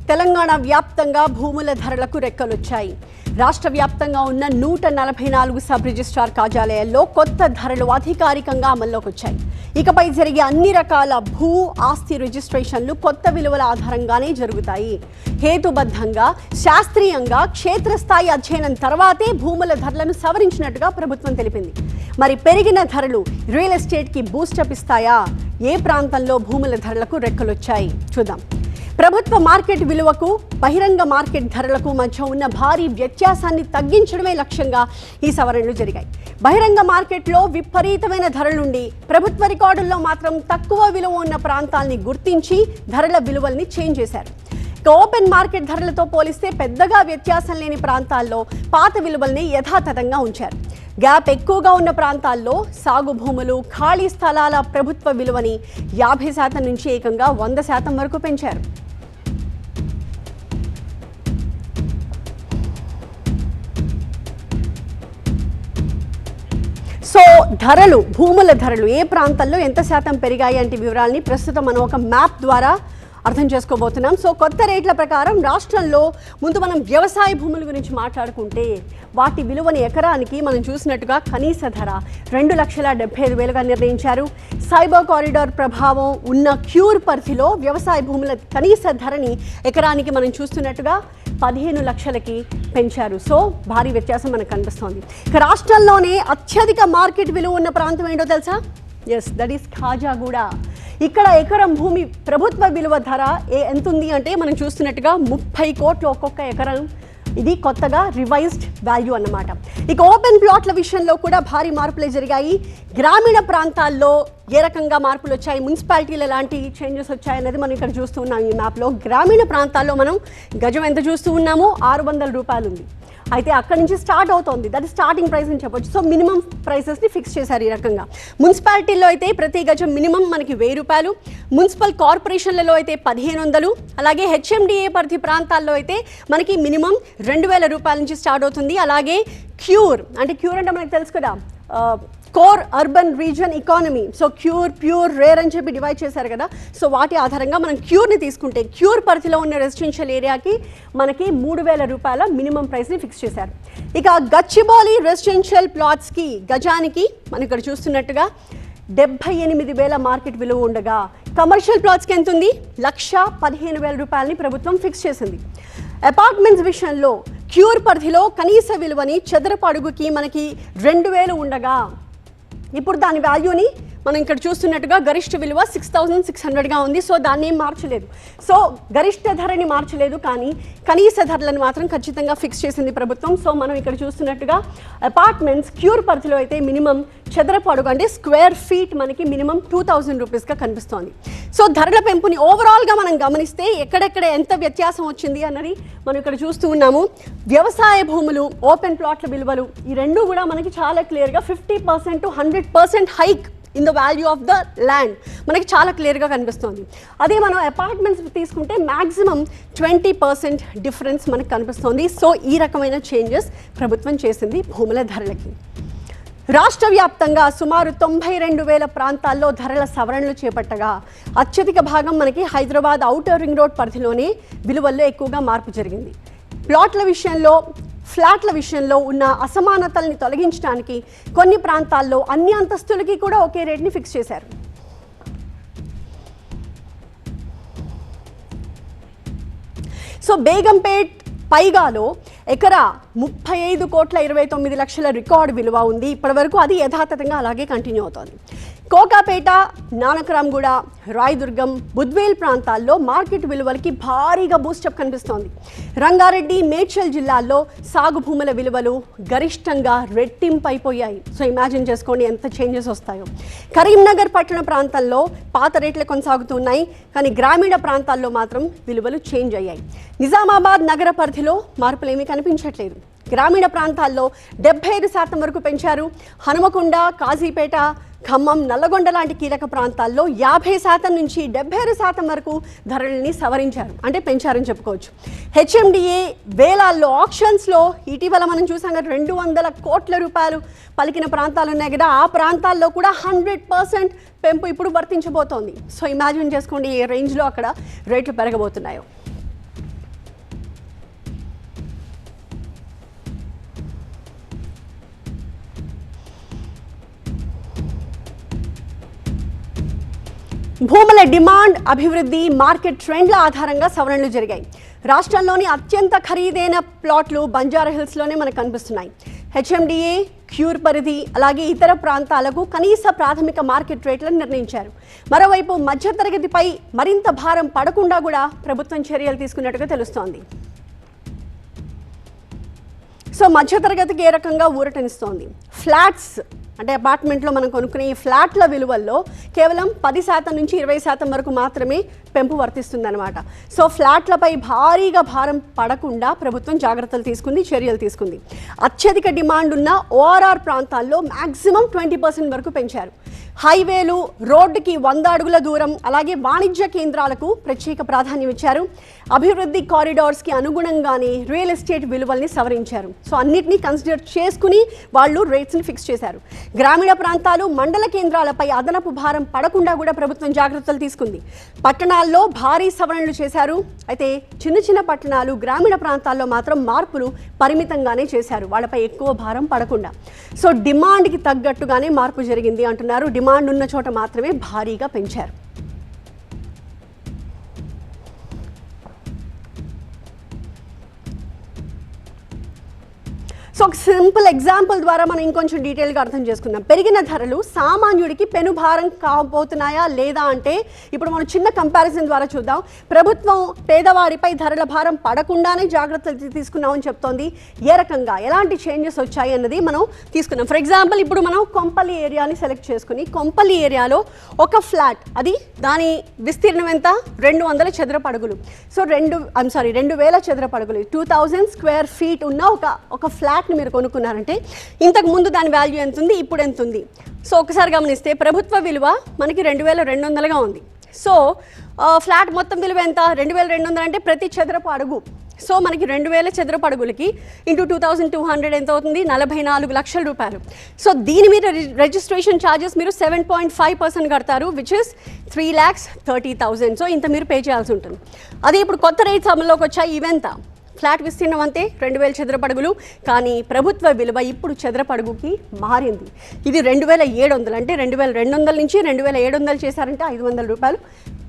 తెలంగాణ వ్యాప్తంగా భూముల ధరలకు రెక్కలొచ్చాయి. రాష్ట్ర వ్యాప్తంగా ఉన్న 144 సబ్ రిజిస్ట్రార్ కార్యాలయాల్లో కొత్త ధరలు అధికారికంగా అమల్లోకి వచ్చాయి. ఇకపై జరిగే అన్ని రకాల భూ ఆస్తి రిజిస్ట్రేషన్లు కొత్త విలువల ఆధారంగానే జరుగుతాయి. హేతుబద్ధంగా శాస్త్రీయంగా క్షేత్రస్థాయి అధ్యయనం తర్వాతే భూముల ధరలను సవరించినట్టుగా ప్రభుత్వం తెలిపింది. మరి పెరిగిన ధరలు రియల్ ఎస్టేట్కి బూస్టప్ ఇస్తాయా? ఏ ప్రాంతంలో భూముల ధరలకు రెక్కలొచ్చాయి చూద్దాం. ప్రభుత్వ మార్కెట్ విలువకు బహిరంగ మార్కెట్ ధరలకు మధ్య ఉన్న భారీ వ్యత్యాసాన్ని తగ్గించడమే లక్ష్యంగా ఈ సవరణలు జరిగాయి. బహిరంగ మార్కెట్లో విపరీతమైన ధరలుండి ప్రభుత్వ రికార్డుల్లో మాత్రం తక్కువ విలువ ఉన్న ప్రాంతాలని గుర్తించి ధరల విలువల్ని చేంజ్ చేశారు. ఓపెన్ మార్కెట్ ధరలతో పోలిస్తే పెద్దగా వ్యత్యాసం లేని ప్రాంతాల్లో పాత విలువల్ని యథాతథంగా ఉంచారు. గ్యాప్ ఎక్కువగా ఉన్న ప్రాంతాల్లో సాగు భూములు, ఖాళీ స్థలాల ప్రభుత్వ విలువని 50% నుంచి ఏకంగా 100% వరకు పెంచారు. సో ధరలు, భూముల ధరలు ఏ ప్రాంతాల్లో ఎంత శాతం పెరిగాయి అంటే వివరాలని ప్రస్తుతం మనం ఒక మ్యాప్ ద్వారా అర్థం చేసుకోబోతున్నాం. సో కొత్త రేట్ల ప్రకారం రాష్ట్రంలో ముందు మనం వ్యవసాయ భూముల గురించి మాట్లాడుకుంటే వాటి విలువని ఎకరానికి మనం చూసినట్టుగా కనీస ధర 2,75,000గా నిర్ణయించారు. సైబర్ కారిడార్ ప్రభావం ఉన్న క్యూర్ పరిధిలో వ్యవసాయ భూముల కనీస ధరని ఎకరానికి మనం చూస్తున్నట్టుగా 15 లక్షలకి పెంచారు. సో భారీ వ్యత్యాసం మనకు కనిపిస్తోంది. ఇక రాష్ట్రంలోనే అత్యధిక మార్కెట్ విలువ ఉన్న ప్రాంతం ఏంటో తెలుసా? Yes, that is Khajaguda. ఇక్కడ ఎకరం భూమి ప్రభుత్వ విలువ ధర ఎంత ఉంది అంటే మనం చూస్తున్నట్టుగా 30 కోట్లు ఒక్కొక్క ఎకరం. ఇది కొత్తగా రివైజ్డ్ వాల్యూ అన్నమాట. ఇక ఓపెన్ ప్లాట్ల విషయంలో కూడా భారీ మార్పులే జరిగాయి. గ్రామీణ ప్రాంతాల్లో ఏ రకంగా మార్పులు వచ్చాయి, మున్సిపాలిటీలు ఎలాంటి చేంజెస్ వచ్చాయన్నది మనం ఇక్కడ చూస్తూ ఉన్నాం. ఈ మ్యాప్లో గ్రామీణ ప్రాంతాల్లో మనం గజం ఎంత చూస్తూ ఉన్నామో 600 రూపాయలు ఉంది. అయితే అక్కడి నుంచి స్టార్ట్ అవుతోంది, దట్ స్టార్టింగ్ ప్రైస్ అని చెప్పొచ్చు. సో మినిమం ప్రైసెస్ని ఫిక్స్ చేశారు ఈ రకంగా. మున్సిపాలిటీల్లో అయితే ప్రతి గజం మినిమం మనకి 1000 రూపాయలు, మున్సిపల్ కార్పొరేషన్లలో అయితే 1500, అలాగే హెచ్ఎండిఏ పరిధి ప్రాంతాల్లో అయితే మనకి మినిమం 2000 రూపాయల నుంచి స్టార్ట్ అవుతుంది. అలాగే క్యూర్ అంటే మనకు తెలుసు కదా, core urban reason economy. So cure, pure, rare అని చెప్పి డివైడ్ చేశారు కదా. సో వాటి ఆధారంగా మనం క్యూర్ని తీసుకుంటే క్యూర్ పరిధిలో ఉన్న రెసిడెన్షియల్ ఏరియాకి మనకి 3000 రూపాయల మినిమం ప్రైస్ని ఫిక్స్ చేశారు. ఇక గచ్చిబౌలి రెసిడెన్షియల్ ప్లాట్స్కి గజానికి మనం ఇక్కడ చూస్తున్నట్టుగా 78,000 మార్కెట్ విలువ ఉండగా కమర్షియల్ ప్లాట్స్కి ఎంత ఉంది? 1,15,000 రూపాయలని ప్రభుత్వం ఫిక్స్ చేసింది. అపార్ట్మెంట్స్ విషయంలో క్యూర్ పరిధిలో కనీస విలువని చదరపు అడుగుకి మనకి 2,000 ఉండగా ఇప్పుడు దాని వాల్యూని మనం ఇక్కడ చూస్తున్నట్టుగా గరిష్ట విలువ 6,600గా ఉంది. సో దాన్ని ఏం మార్చలేదు. సో గరిష్ట ధరని మార్చలేదు, కానీ కనీస ధరలను మాత్రం ఖచ్చితంగా ఫిక్స్ చేసింది ప్రభుత్వం. సో మనం ఇక్కడ చూస్తున్నట్టుగా అపార్ట్మెంట్స్ క్యూర్ పరిధిలో అయితే మినిమం చదరపు అడుగు అంటే స్క్వేర్ ఫీట్ మనకి మినిమం 2,000 రూపీస్గా కనిపిస్తోంది. సో ధరల పెంపుని ఓవరాల్గా మనం గమనిస్తే ఎక్కడెక్కడ ఎంత వ్యత్యాసం వచ్చింది అన్నది మనం ఇక్కడ చూస్తూ ఉన్నాము. వ్యవసాయ భూములు, ఓపెన్ ప్లాట్ల విలువలు ఈ రెండు కూడా మనకి చాలా క్లియర్గా 50% to 100% hike in the value of the land మనకి చాలా క్లియర్గా కనిపిస్తుంది. అదే మనం అపార్ట్మెంట్స్ తీసుకుంటే మ్యాక్సిమం 20% డిఫరెన్స్ మనకు కనిపిస్తుంది. సో ఈ రకమైన చేంజెస్ ప్రభుత్వం చేసింది భూముల ధరలకి. రాష్ట్ర వ్యాప్తంగా సుమారు 92,000 ప్రాంతాల్లో ధరల సవరణలు చేపట్టగా అత్యధిక భాగం మనకి హైదరాబాద్ ఔటర్ రింగ్ రోడ్ పరిధిలోనే విలువల్లో ఎక్కువగా మార్పు జరిగింది. ప్లాట్ల విషయంలో, ఫ్లాట్ల విషయంలో ఉన్న అసమానతల్ని తొలగించడానికి కొన్ని ప్రాంతాల్లో అన్ని అంతస్తులకి కూడా ఒకే రేట్ని ఫిక్స్ చేశారు. సో బేగంపేట్ పైగాలో ఎకరా 35,29,00,000 రికార్డు విలువ ఉంది. ఇప్పటివరకు అది యథాతథంగా అలాగే కంటిన్యూ అవుతోంది. కోకాపేట, నానక్రామ్గూడ, రాయదుర్గం, బుద్వేల్ ప్రాంతాల్లో మార్కెట్ విలువలకి భారీగా బూస్టప్ కనిపిస్తోంది. రంగారెడ్డి, మేడ్చల్ జిల్లాల్లో సాగు భూముల విలువలు గరిష్టంగా రెట్టింపు అయిపోయాయి. సో ఇమాజిన్ చేసుకోండి ఎంత చేంజెస్ వస్తాయో. కరీంనగర్ పట్టణ ప్రాంతాల్లో పాత రేట్లు కొనసాగుతున్నాయి, కానీ గ్రామీణ ప్రాంతాల్లో మాత్రం విలువలు చేంజ్ అయ్యాయి. నిజామాబాద్ నగర పరిధిలో మార్పులేమీ కనిపించట్లేదు. గ్రామీణ ప్రాంతాల్లో 75% వరకు పెంచారు. హనుమకొండ, కాజీపేట, ఖమ్మం, నల్లగొండ లాంటి కీలక ప్రాంతాల్లో 50% నుంచి 70% వరకు ధరలని సవరించారు, అంటే పెంచారని చెప్పుకోవచ్చు. హెచ్ఎండిఏ వేలాల్లో, ఆక్షన్స్లో ఇటీవల మనం చూసాం కదా 200 కోట్ల రూపాయలు పలికిన ప్రాంతాలు ఉన్నాయి కదా, ఆ ప్రాంతాల్లో కూడా 100% పెంపు ఇప్పుడు వర్తించబోతోంది. సో ఇమాజిన్ చేసుకోండి ఏ రేంజ్లో అక్కడ రేట్లు పెరగబోతున్నాయో. భూముల డిమాండ్, అభివృద్ధి, మార్కెట్ ట్రెండ్ల ఆధారంగా సవరణలు జరిగాయి. రాష్ట్రంలోని అత్యంత ఖరీదైన ప్లాట్లు బంజారాహిల్స్లోనే మనకు కనిపిస్తున్నాయి. హెచ్ఎండిఏ, క్యూర్ పరిధి, అలాగే ఇతర ప్రాంతాలకు కనీస ప్రాథమిక మార్కెట్ రేట్లను నిర్ణయించారు. మరోవైపు మధ్యతరగతిపై మరింత భారం పడకుండా కూడా ప్రభుత్వం చర్యలు తీసుకున్నట్టుగా తెలుస్తోంది. సో మధ్యతరగతికి ఏ రకంగా ఊరటనిస్తోంది. ఫ్లాట్స్ అంటే అపార్ట్మెంట్లో మనం కొనుక్కునే ఈ ఫ్లాట్ల విలువల్లో కేవలం 10% నుంచి 20% వరకు మాత్రమే పెంపు వర్తిస్తుందన్నమాట. సో ఫ్లాట్లపై భారీగా భారం పడకుండా ప్రభుత్వం జాగ్రత్తలు తీసుకుంది, చర్యలు తీసుకుంది. అత్యధిక డిమాండ్ ఉన్న ఓఆర్ఆర్ ప్రాంతాల్లో మ్యాక్సిమం 20% వరకు పెంచారు. హైవేలు, రోడ్డుకి 100 అడుగుల దూరం, అలాగే వాణిజ్య కేంద్రాలకు ప్రత్యేక ప్రాధాన్యం ఇచ్చారు. అభివృద్ధి కారిడార్స్కి అనుగుణంగానే రియల్ ఎస్టేట్ విలువల్ని సవరించారు. సో అన్నిటినీ కన్సిడర్ చేసుకుని వాళ్ళు రేట్స్ని ఫిక్స్ చేశారు. గ్రామీణ ప్రాంతాలు, మండల కేంద్రాలపై అదనపు భారం పడకుండా కూడా ప్రభుత్వం జాగ్రత్తలు తీసుకుంది. పట్టణాల్లో భారీ సవరణలు చేశారు. అయితే చిన్న చిన్న పట్టణాలు, గ్రామీణ ప్రాంతాల్లో మాత్రం మార్పులు పరిమితంగానే చేశారు, వాళ్ళపై ఎక్కువ భారం పడకుండా. సో డిమాండ్కి తగ్గట్టుగానే మార్పు జరిగింది అంటున్నారు. డిమాండ్ ఉన్న చోట మాత్రమే భారీగా పెంచారు. సో ఒక సింపుల్ ఎగ్జాంపుల్ ద్వారా మనం ఇంకొంచెం డీటెయిల్గా అర్థం చేసుకుందాం. పెరిగిన ధరలు సామాన్యుడికి పెనుభారం కాబోతున్నాయా లేదా అంటే ఇప్పుడు మనం చిన్న కంపారిజన్ ద్వారా చూద్దాం. ప్రభుత్వం పేదవారిపై ధరల భారం పడకుండానే జాగ్రత్తలు తీసుకున్నామని చెప్తోంది. ఏ రకంగా ఎలాంటి చేంజెస్ వచ్చాయి అన్నది మనం తీసుకున్నాం. ఫర్ ఎగ్జాంపుల్ ఇప్పుడు మనం కొంపల్లి ఏరియాని సెలెక్ట్ చేసుకుని కొంపల్లి ఏరియాలో ఒక ఫ్లాట్, అది దాని విస్తీర్ణం ఎంత, 200 చదరపు అడుగులు. సో 2000 చదరపు అడుగులు, 2000 స్క్వేర్ ఫీట్ ఉన్న ఒక ఫ్లాట్ మీరు కొనుక్కున్నారంటే ఇంతకు ముందు దాని వాల్యూ ఎంత ఉంది, ఇప్పుడు ఎంత ఉంది. సో ఒకసారి గమనిస్తే ప్రభుత్వ విలువ మనకి 2200గా ఉంది. సో ఫ్లాట్ మొత్తం విలువ ఎంత, 2200 అంటే ప్రతి చదరపు అడుగు. సో మనకి 2000 చదరపు అడుగులకి ఇంటూ 2200 ఎంత అవుతుంది, 44 లక్షల రూపాయలు. సో దీని మీద రిజిస్ట్రేషన్ ఛార్జెస్ మీరు 7.5% కడతారు, విచ్ ఇస్ 3,30,000. సో ఇంత మీరు పే చేయాల్సి ఉంటుంది. అదే ఇప్పుడు కొత్త రేట్స్ అమల్లోకి వచ్చాయి. ఇవెంత ఫ్లాట్ విస్తీర్ణం అంతే 2000 చదరపు అడుగులు, కానీ ప్రభుత్వ విలువ ఇప్పుడు చదరపు అడుగుకి మారింది. ఇది 2700, అంటే 2200 నుంచి 2700 చేశారంటే 500 రూపాయలు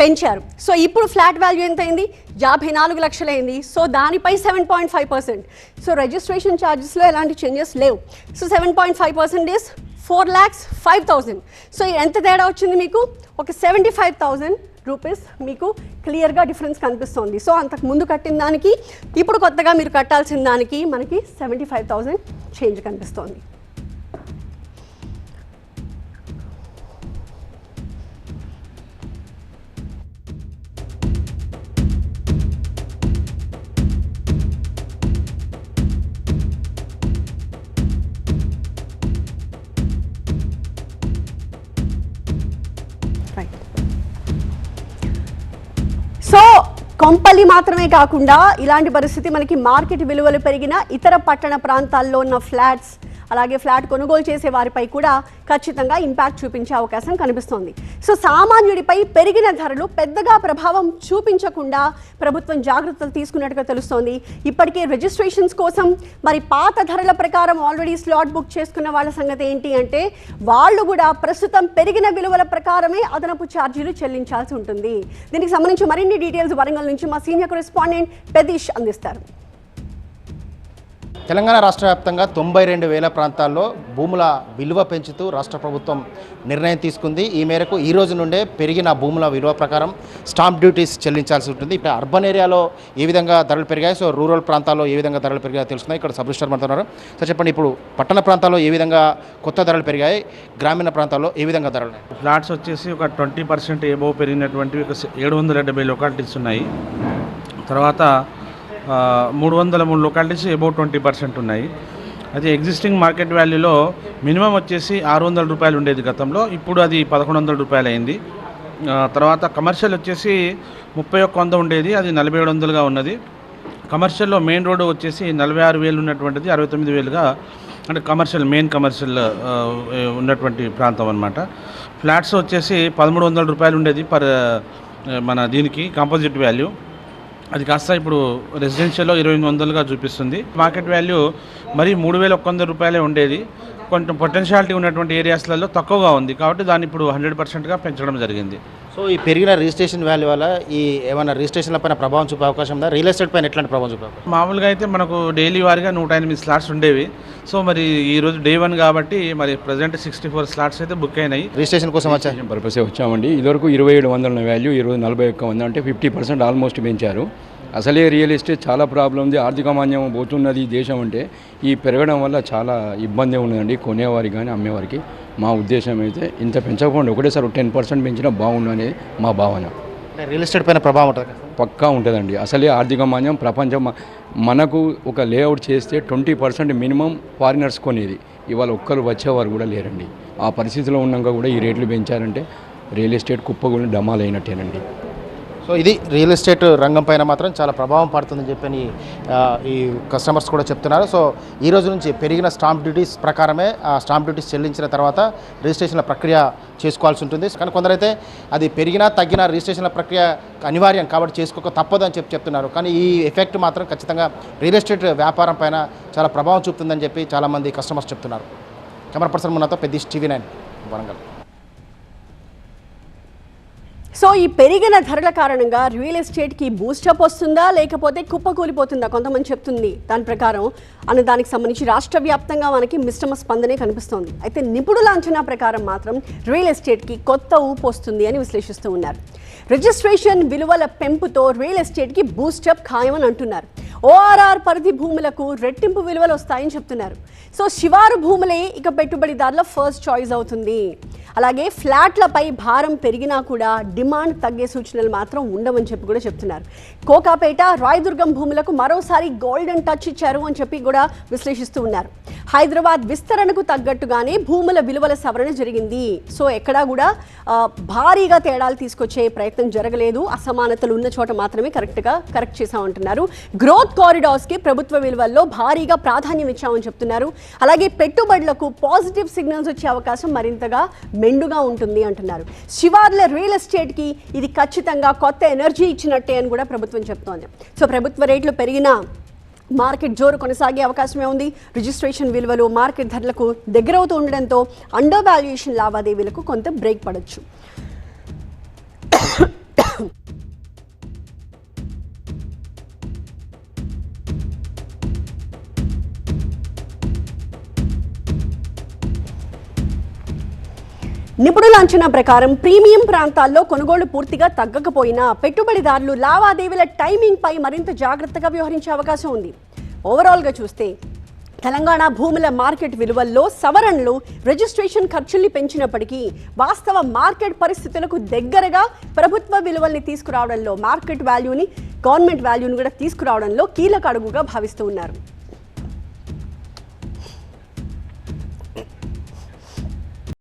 పెంచారు. సో ఇప్పుడు ఫ్లాట్ వాల్యూ ఎంత అయింది, 54 లక్షలు అయింది. సో దానిపై 7.5%. సో రిజిస్ట్రేషన్ ఛార్జెస్లో ఎలాంటి చేంజెస్ లేవు. So 7.5% is 4,05,000. సో ఎంత తేడా వచ్చింది మీకు, ఒక 75,000 రూపీస్ మీకు క్లియర్గా డిఫరెన్స్ కనిపిస్తుంది. సో అంతకు ముందు కట్టిన దానికి ఇప్పుడు కొత్తగా మీరు కట్టాల్సిన దానికి మనకి 75,000 చేంజ్ కనిపిస్తోంది. సో కొంపల్లి మాత్రమే కాకుండా ఇలాంటి పరిస్థితి మనకి మార్కెట్ విలువలు పెరిగిన ఇతర పట్టణ ప్రాంతాల్లో ఉన్న ఫ్లాట్స్, అలాగే ఫ్లాట్ కొనుగోలు చేసే వారిపై కూడా ఖచ్చితంగా ఇంపాక్ట్ చూపించే అవకాశం కనిపిస్తోంది. సో సామాన్యుడిపై పెరిగిన ధరలు పెద్దగా ప్రభావం చూపించకుండా ప్రభుత్వం జాగ్రత్తలు తీసుకున్నట్టుగా తెలుస్తోంది. ఇప్పటికే రిజిస్ట్రేషన్స్ కోసం మరి పాత ధరల ప్రకారం ఆల్రెడీ స్లాట్ బుక్ చేసుకున్న వాళ్ళ సంగతి ఏంటి అంటే వాళ్ళు కూడా ప్రస్తుతం పెరిగిన విలువల ప్రకారమే అదనపు ఛార్జీలు చెల్లించాల్సి ఉంటుంది. దీనికి సంబంధించి మరిన్ని డీటెయిల్స్ వరంగల్ నుంచి మా సీనియర్ కరెస్పాండెంట్ పెదీష్ అందిస్తారు. తెలంగాణ రాష్ట్ర వ్యాప్తంగా 92,000 ప్రాంతాల్లో భూముల విలువ పెంచుతూ రాష్ట్ర ప్రభుత్వం నిర్ణయం తీసుకుంది. ఈ మేరకు ఈ రోజు నుండే పెరిగిన భూముల విలువ ప్రకారం స్టాంప్ డ్యూటీస్ చెల్లించాల్సి ఉంటుంది. ఇప్పుడు అర్బన్ ఏరియాలో ఏ విధంగా ధరలు పెరిగాయి, సో రూరల్ ప్రాంతాల్లో ఏ విధంగా ధరలు పెరిగాయో తెలుస్తున్నాయి. ఇక్కడ సబ్ రిజిస్టర్ మాట్లాడుతున్నారు. సో చెప్పండి, ఇప్పుడు పట్టణ ప్రాంతాల్లో ఏ విధంగా కొత్త ధరలు పెరిగాయి, గ్రామీణ ప్రాంతాల్లో ఏ విధంగా ధరలు? ఫ్లాట్స్ వచ్చేసి ఒక 20% ఎబోవ్ పెరిగినటువంటి ఒక 770 లొకాలిటీస్ ఉన్నాయి. తర్వాత 303 లొకాలిటీస్ అబౌట్ 20% ఉన్నాయి. అయితే ఎగ్జిస్టింగ్ మార్కెట్ వాల్యూలో మినిమం వచ్చేసి 600 రూపాయలు ఉండేది గతంలో, ఇప్పుడు అది 1,100 రూపాయలు అయింది. తర్వాత కమర్షియల్ వచ్చేసి 31,100 ఉండేది, అది 4,700గా ఉన్నది. కమర్షియల్లో మెయిన్ రోడ్డు వచ్చేసి 46,000 ఉన్నటువంటిది 69,000గా, అంటే కమర్షియల్ మెయిన్ కమర్షియల్ ఉన్నటువంటి ప్రాంతం అన్నమాట. ఫ్లాట్స్ వచ్చేసి 1,300 రూపాయలు ఉండేది పర్ మన దీనికి కాంపోజిట్ వాల్యూ, అది కాస్త ఇప్పుడు రెసిడెన్షియల్లో 2,800గా చూపిస్తుంది. మార్కెట్ వాల్యూ మరి 3,100 రూపాయలే ఉండేది, కొంచెం పొటెన్షియాలిటీ ఉన్నటువంటి ఏరియాస్లలో తక్కువగా ఉంది, కాబట్టి దాన్ని ఇప్పుడు 100%గా పెంచడం జరిగింది. సో ఈ పెరిగిన రిజిస్ట్రేషన్ వాల్యూ వల్ల ఈ ఏమైనా రిజిస్ట్రేషన్ల పైన ప్రభావం చూపే అవకాశం ఉందా? రియల్ ఎస్టేట్ పైన ఎట్లాంటి ప్రభావం చూపే అవకాశం? మామూలుగా అయితే మనకు డైలీ వారీగా 108 స్లాట్స్ ఉండేవి. సో మరి ఈరోజు డే 1 కాబట్టి మరి ప్రజెంట్ 64 స్లాట్స్ అయితే బుక్ అయినాయి. రిజిస్ట్రేషన్ కోసం వచ్చా పర్పసే వచ్చామండి. ఇదివరకు 2700 వాల్యూ, ఈరోజు 41 అంటే 50% ఆల్మోస్ట్ పెంచారు. అసలే రియల్ ఎస్టేట్ చాలా ప్రాబ్లం ఉంది, ఆర్థిక మాన్యం పోతున్నది దేశం అంటే. ఈ పెరగడం వల్ల చాలా ఇబ్బంది ఉన్నదండి కొనేవారికి కానీ అమ్మేవారికి. మా ఉద్దేశం అయితే ఇంత పెంచకుండా ఒకటేసారి 10% పెంచినా బాగుండు అనేది మా భావన. రియల్ ఎస్టేట్ పైన ప్రభావం ఉంటుంది పక్కా ఉంటుందండి. అసలే ఆర్థిక మాన్యం ప్రపంచం మనకు ఒక లేఅవుట్ చేస్తే 20% మినిమం ఫారినర్స్ కొనేది. ఇవాళ ఒక్కరు వచ్చేవారు కూడా లేరండి. ఆ పరిస్థితిలో ఉన్నాక కూడా ఈ రేట్లు పెంచారంటే రియల్ ఎస్టేట్ కుప్పగొని డమాల్ అయినట్టేనండి. సో ఇది రియల్ ఎస్టేట్ రంగం పైన మాత్రం చాలా ప్రభావం పడుతుందని చెప్పని ఈ కస్టమర్స్ కూడా చెప్తున్నారు. సో ఈ రోజు నుంచి పెరిగిన స్టాంప్ డ్యూటీస్ ప్రకారమే ఆ స్టాంప్ డ్యూటీస్ చెల్లించిన తర్వాత రిజిస్ట్రేషన్ల ప్రక్రియ చేసుకోవాల్సి ఉంటుంది. కానీ కొందరైతే అది పెరిగినా తగ్గినా రిజిస్ట్రేషన్ల ప్రక్రియ అనివార్యం కాబట్టి చేసుకోక తప్పదు అని చెప్తున్నారు. కానీ ఈ ఎఫెక్ట్ మాత్రం ఖచ్చితంగా రియల్ ఎస్టేట్ వ్యాపారం పైన చాలా ప్రభావం చూపుతుందని చెప్పి చాలామంది కస్టమర్స్ చెప్తున్నారు. కెమెరా పర్సన్ మున్నతో పెద్ద TV9 వరంగల్. సో ఈ పెరిగిన ధరల కారణంగా రియల్ ఎస్టేట్కి బూస్టప్ వస్తుందా లేకపోతే కుప్పకూలిపోతుందా కొంతమంది చెప్తుంది. దాని ప్రకారం అన్న దానికి సంబంధించి రాష్ట్ర వ్యాప్తంగా మనకి మిశ్రమ స్పందనే కనిపిస్తోంది. అయితే నిపుణుల అంచనా ప్రకారం మాత్రం రియల్ ఎస్టేట్కి కొత్త ఊపు వస్తుంది అని విశ్లేషిస్తూ ఉన్నారు. రిజిస్ట్రేషన్ విలువల పెంపుతో రియల్ ఎస్టేట్కి బూస్టప్ ఖాయమని అంటున్నారు. ORR పరిధి భూములకు రెట్టింపు విలువలు వస్తాయని చెప్తున్నారు. సో శివారు భూములే ఇక పెట్టుబడిదారుల ఫస్ట్ చాయిస్ అవుతుంది. అలాగే ఫ్లాట్లపై భారం పెరిగినా కూడా డిమాండ్ తగ్గే సూచనలు మాత్రం ఉండవని చెప్పి కూడా చెప్తున్నారు. కోకాపేట, రాయదుర్గం భూములకు మరోసారి గోల్డెన్ టచ్ ఇచ్చారు అని చెప్పి కూడా విశ్లేషిస్తూ ఉన్నారు. హైదరాబాద్ విస్తరణకు తగ్గట్టుగానే భూముల విలువల సవరణ జరిగింది. సో ఎక్కడా కూడా భారీగా తేడాలు తీసుకొచ్చే ప్రయత్నం జరగలేదు. అసమానతలు ఉన్న చోట మాత్రమే కరెక్ట్ చేశామంటున్నారు. గ్రోత్ కారిడార్స్కి ప్రభుత్వ విలువల్లో భారీగా ప్రాధాన్యం ఇచ్చామని చెప్తున్నారు. అలాగే పెట్టుబడులకు పాజిటివ్ సిగ్నల్స్ వచ్చే అవకాశం మరింతగా మెండుగా ఉంటుంది అంటున్నారు. శివార్ల రియల్ ఎస్టేట్కి ఇది ఖచ్చితంగా కొత్త ఎనర్జీ ఇచ్చినట్టే అని కూడా ప్రభుత్వం చెప్తోంది. సో ప్రభుత్వ రేట్లు పెరిగినా మార్కెట్ జోరు కొనసాగే అవకాశమే ఉంది. రిజిస్ట్రేషన్ విలువలు మార్కెట్ ధరలకు దగ్గరవుతూ ఉండడంతో అండర్ వాల్యుయేషన్ లావాదేవీలకు కొంత బ్రేక్ పడవచ్చు. నిపుణుల అంచనా ప్రకారం ప్రీమియం ప్రాంతాల్లో కొనుగోలు పూర్తిగా తగ్గకపోయినా పెట్టుబడిదారులు లావాదేవీల టైమింగ్ పై మరింత జాగ్రత్తగా వ్యవహరించే అవకాశం ఉంది. ఓవరాల్గా చూస్తే తెలంగాణ భూముల మార్కెట్ విలువల్లో సవరణలు రిజిస్ట్రేషన్ ఖర్చుల్ని పెంచినప్పటికీ వాస్తవ మార్కెట్ పరిస్థితులకు దగ్గరగా ప్రభుత్వ విలువల్ని తీసుకురావడంలో మార్కెట్ వాల్యూని, గవర్నమెంట్ వాల్యూని కూడా తీసుకురావడంలో కీలక అడుగుగా భావిస్తూ ఉన్నారు.